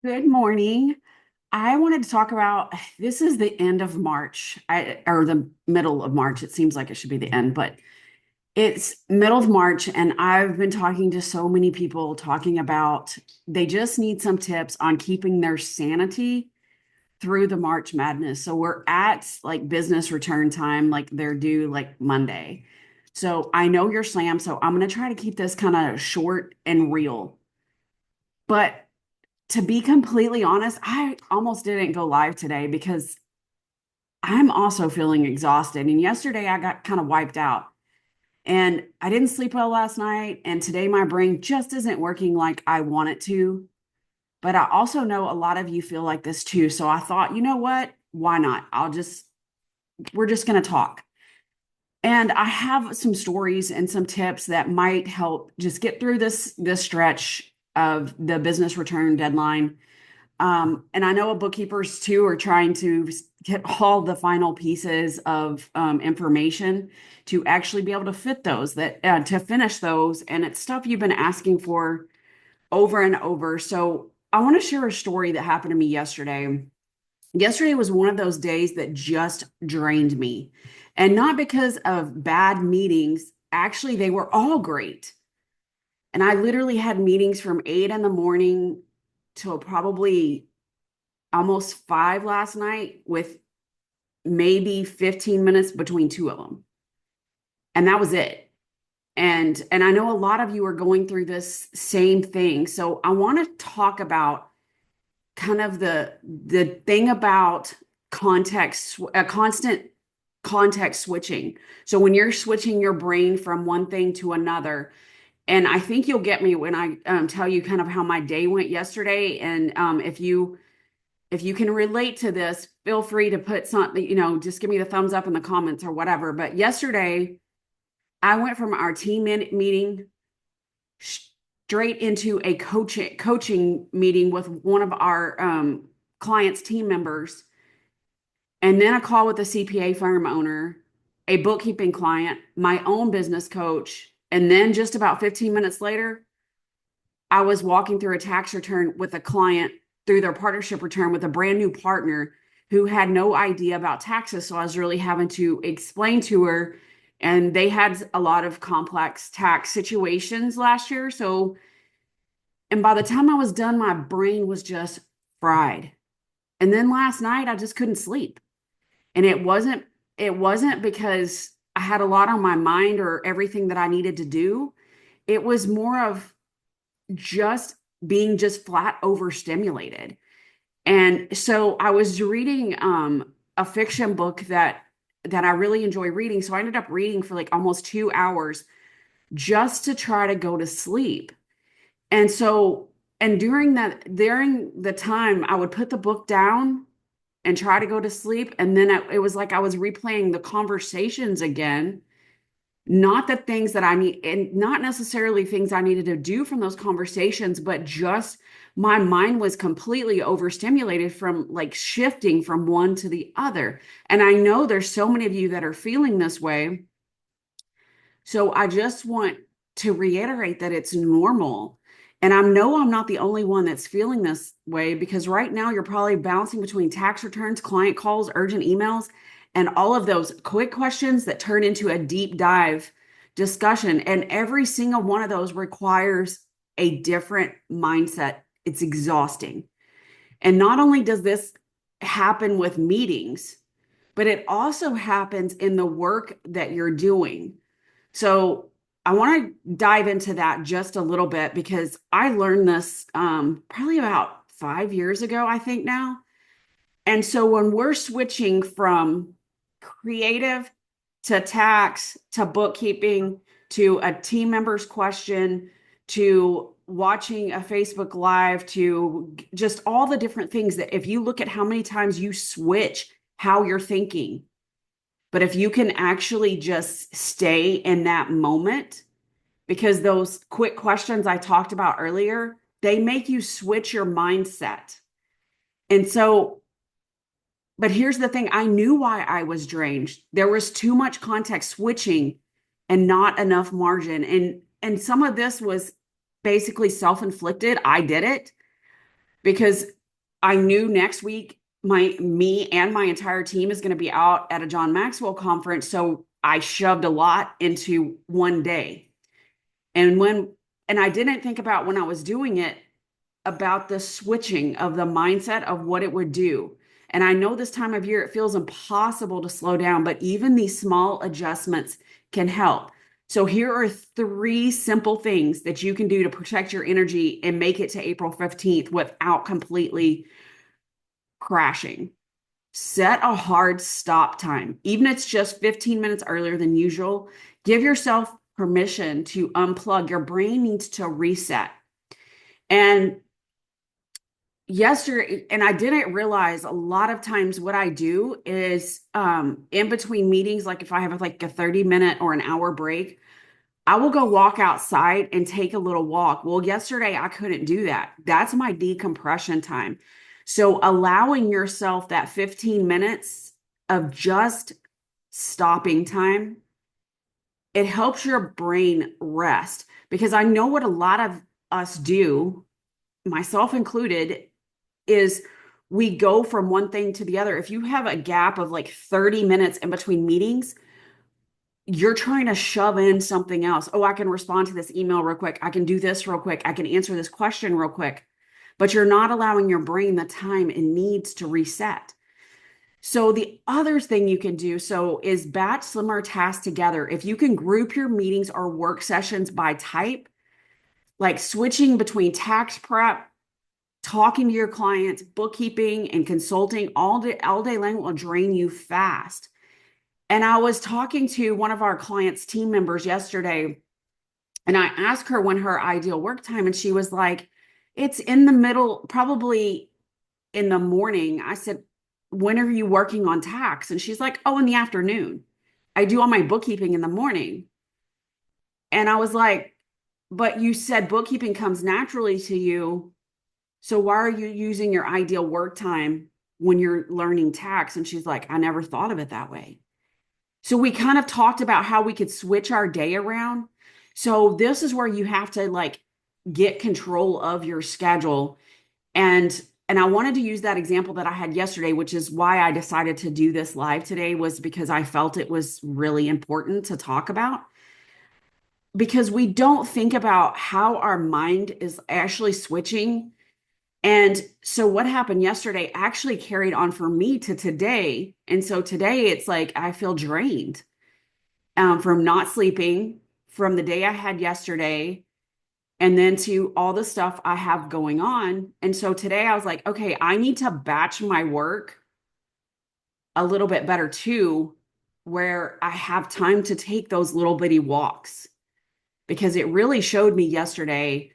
Good morning. I wanted to talk about this is the end of March, or the middle of March. It seems like it should be the end, but it's middle of March, and I've been talking to so many people talking about they just need some tips on keeping their sanity through the March Madness. So we're at like business return time, like they're due like Monday. So I know you're slammed, so I'm going to try to keep this kind of short and real. But to be completely honest, I almost didn't go live today because I'm also feeling exhausted. And yesterday I got kind of wiped out and I didn't sleep well last night. And today my brain just isn't working like I want it to. But I also know a lot of you feel like this too. So I thought, you know what? Why not? We're just going to talk. And I have some stories and some tips that might help just get through this stretch of the business return deadline. And I know bookkeepers too are trying to get all the final pieces of information to actually be able to fit those that to finish those. And it's stuff you've been asking for over and over. So I want to share a story that happened to me yesterday. Yesterday was one of those days that just drained me. And not because of bad meetings. Actually, they were all great. And I literally had meetings from 8 in the morning till probably almost five last night with maybe 15 minutes between two of them. And that was it. And I know a lot of you are going through this same thing. So I want to talk about kind of the thing about context, a constant context switching. So when you're switching your brain from one thing to another, and I think you'll get me when I tell you kind of how my day went yesterday. And if you can relate to this, feel free to put something, just give me the thumbs up in the comments or whatever. But yesterday, I went from our meeting straight into a coaching meeting with one of our clients' team members, and then a call with a CPA firm owner, a bookkeeping client, my own business coach, and then just about 15 minutes later, I was walking through a tax return with a client through their partnership return with a brand new partner who had no idea about taxes. So I was really having to explain to her, and they had a lot of complex tax situations last year. So, and by the time I was done, my brain was just fried. And then last night, I just couldn't sleep. And it wasn't because I had a lot on my mind or everything that I needed to do. It was more of just being just flat overstimulated. And so I was reading a fiction book that I really enjoy reading. So I ended up reading for like almost 2 hours just to try to go to sleep. And so and during the time I would put the book down and try to go to sleep, and then it was like I was replaying the conversations again, not the things that I need, and not necessarily things I needed to do from those conversations, but just my mind was completely overstimulated from like shifting from one to the other. And I know there's so many of you that are feeling this way. So I just want to reiterate that it's normal. And I know I'm not the only one that's feeling this way because right now you're probably bouncing between tax returns, client calls, urgent emails, and all of those quick questions that turn into a deep dive discussion. And every single one of those requires a different mindset. It's exhausting. And not only does this happen with meetings, but it also happens in the work that you're doing. So I want to dive into that just a little bit because I learned this probably about 5 years ago, I think now. And so when we're switching from creative to tax to bookkeeping to a team member's question to watching a Facebook Live to just all the different things that if you look at how many times you switch how you're thinking, but if you can actually just stay in that moment, because those quick questions I talked about earlier, they make you switch your mindset. And so, but here's the thing, I knew why I was drained. There was too much context switching and not enough margin. And some of this was basically self-inflicted. I did it because I knew next week me and my entire team is going to be out at a John Maxwell conference. So I shoved a lot into one day. And I didn't think about when I was doing it about the switching of the mindset of what it would do. And I know this time of year it feels impossible to slow down, but even these small adjustments can help. So here are three simple things that you can do to protect your energy and make it to April 15th without completely crashing. Set a hard stop time. Even if it's just 15 minutes earlier than usual, give yourself permission to unplug. Your brain needs to reset. And yesterday, and I didn't realize a lot of times what I do is in between meetings, like if I have like a 30-minute or an hour break, I will go walk outside and take a little walk. Well, yesterday I couldn't do that. That's my decompression time. So allowing yourself that 15 minutes of just stopping time, it helps your brain rest because I know what a lot of us do, myself included, is we go from one thing to the other. If you have a gap of like 30 minutes in between meetings, you're trying to shove in something else. Oh, I can respond to this email real quick. I can do this real quick. I can answer this question real quick. But you're not allowing your brain the time it needs to reset. So the other thing you can do is batch similar tasks together. If you can group your meetings or work sessions by type, like switching between tax prep, talking to your clients, bookkeeping, and consulting all day long will drain you fast. And I was talking to one of our clients' team members yesterday, and I asked her when her ideal work time, and she was like, it's in the middle, probably in the morning. I said, when are you working on tax? And she's like, oh, in the afternoon. I do all my bookkeeping in the morning. And I was like, but you said bookkeeping comes naturally to you. So why are you using your ideal work time when you're learning tax? And she's like, I never thought of it that way. So we kind of talked about how we could switch our day around. So this is where you have to like get control of your schedule. And I wanted to use that example that I had yesterday, which is why I decided to do this live today, was because I felt it was really important to talk about. Because we don't think about how our mind is actually switching. And so what happened yesterday actually carried on for me to today. And so today it's like I feel drained from not sleeping, from the day I had yesterday, and then to all the stuff I have going on. And so today I was like, okay, I need to batch my work a little bit better too, where I have time to take those little bitty walks. Because it really showed me yesterday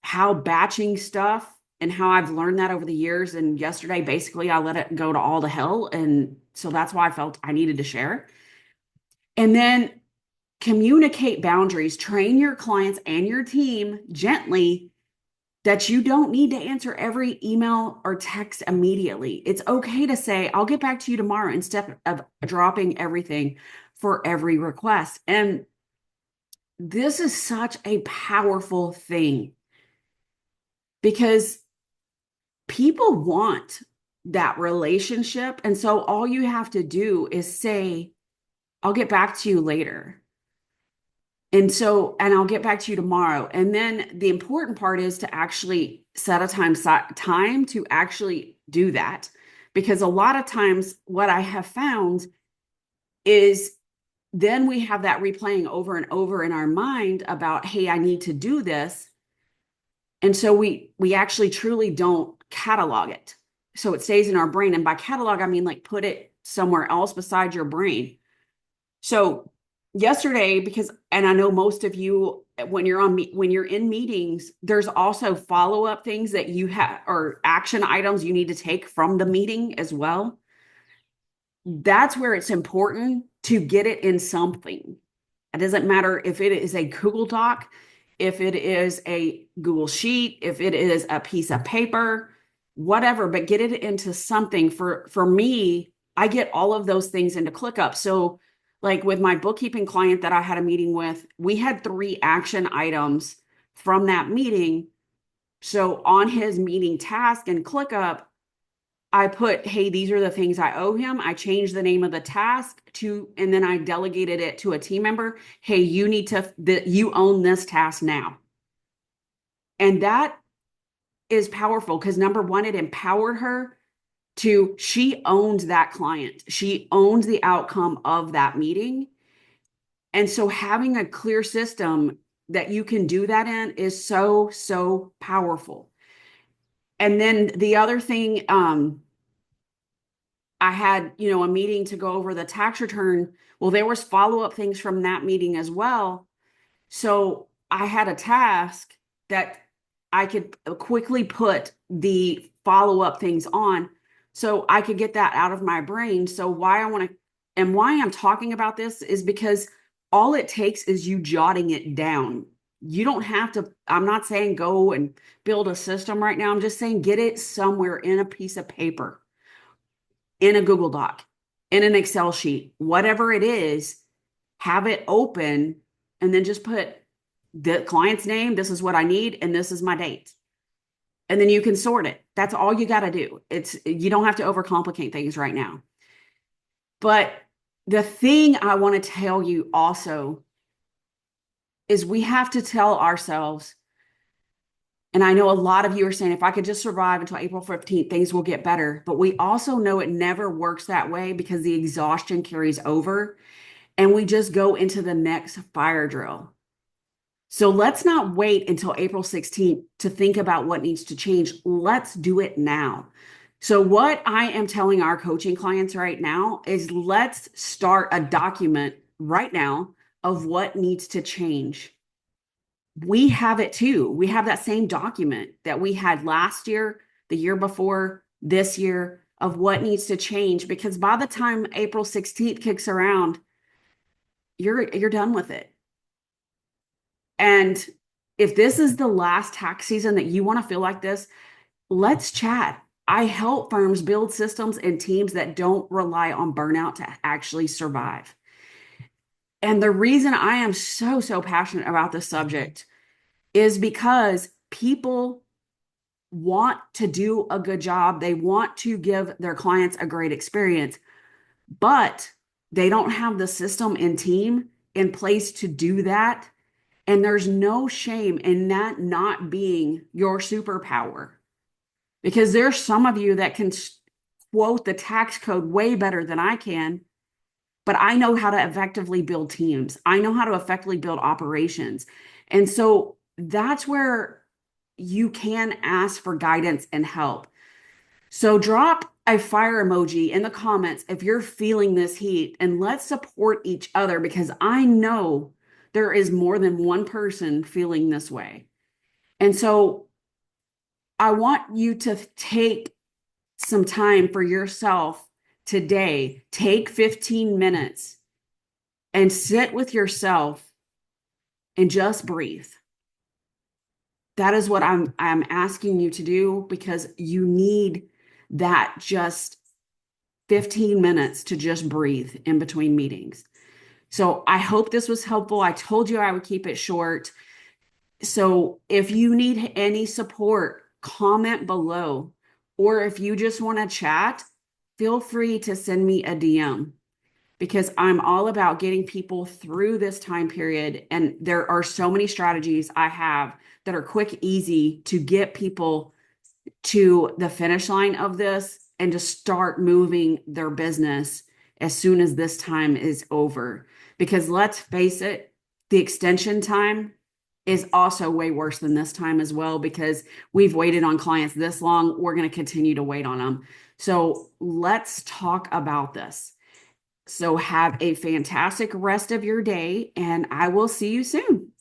how batching stuff and how I've learned that over the years. And yesterday, basically, I let it go to all to hell. And so that's why I felt I needed to share. And then communicate boundaries, train your clients and your team gently that you don't need to answer every email or text immediately. It's okay to say, I'll get back to you tomorrow instead of dropping everything for every request. And this is such a powerful thing because people want that relationship. And so all you have to do is say, I'll get back to you later. And I'll get back to you tomorrow. And then the important part is to actually set a time to actually do that. Because a lot of times what I have found is then we have that replaying over and over in our mind about, hey, I need to do this. And so we actually truly don't catalog it. So it stays in our brain. And by catalog, I mean like put it somewhere else beside your brain. So yesterday, and I know most of you, when you're in meetings, there's also follow-up things that you have or action items you need to take from the meeting as well. That's where it's important to get it in something. It doesn't matter if it is a Google Doc, if it is a Google Sheet, if it is a piece of paper, whatever, but get it into something. For me, I get all of those things into ClickUp. So like with my bookkeeping client that I had a meeting with, we had 3 action items from that meeting. So on his meeting task and ClickUp, I put, hey, these are the things I owe him. I changed the name of the task to, and then I delegated it to a team member. Hey, you need to, you own this task now. And that is powerful because number one, it empowered her to, she owned that client. She owned the outcome of that meeting. And so having a clear system that you can do that in is so, so powerful. And then the other thing, I had, a meeting to go over the tax return. Well, there was follow-up things from that meeting as well. So I had a task that I could quickly put the follow-up things on so I could get that out of my brain. So why I'm talking about this is because all it takes is you jotting it down. You don't have to, I'm not saying go and build a system right now. I'm just saying get it somewhere in a piece of paper, in a Google Doc, in an Excel sheet, whatever it is, have it open and then just put the client's name. This is what I need, and this is my date. And then you can sort it. That's all you got to do. You don't have to overcomplicate things right now. But the thing I want to tell you also is we have to tell ourselves, and I know a lot of you are saying, if I could just survive until April 15th, things will get better. But we also know it never works that way because the exhaustion carries over and we just go into the next fire drill. So let's not wait until April 16th to think about what needs to change. Let's do it now. So what I am telling our coaching clients right now is let's start a document right now of what needs to change. We have it too. We have that same document that we had last year, the year before, this year, of what needs to change, because by the time April 16th kicks around, you're done with it. And if this is the last tax season that you want to feel like this, let's chat. I help firms build systems and teams that don't rely on burnout to actually survive. And the reason I am so, so passionate about this subject is because people want to do a good job. They want to give their clients a great experience, but they don't have the system and team in place to do that. And there's no shame in that not being your superpower, because there's some of you that can quote the tax code way better than I can, but I know how to effectively build teams. I know how to effectively build operations. And so that's where you can ask for guidance and help. So drop a fire emoji in the comments if you're feeling this heat, and let's support each other because I know there is more than one person feeling this way. And so I want you to take some time for yourself today. Take 15 minutes and sit with yourself and just breathe. That is what I'm asking you to do, because you need that just 15 minutes to just breathe in between meetings. So I hope this was helpful. I told you I would keep it short. So if you need any support, comment below. Or if you just want to chat, feel free to send me a DM, because I'm all about getting people through this time period. And there are so many strategies I have that are quick, easy to get people to the finish line of this and to start moving their business as soon as this time is over. Because let's face it, the extension time is also way worse than this time as well, because we've waited on clients this long. We're going to continue to wait on them. So let's talk about this. So have a fantastic rest of your day, and I will see you soon.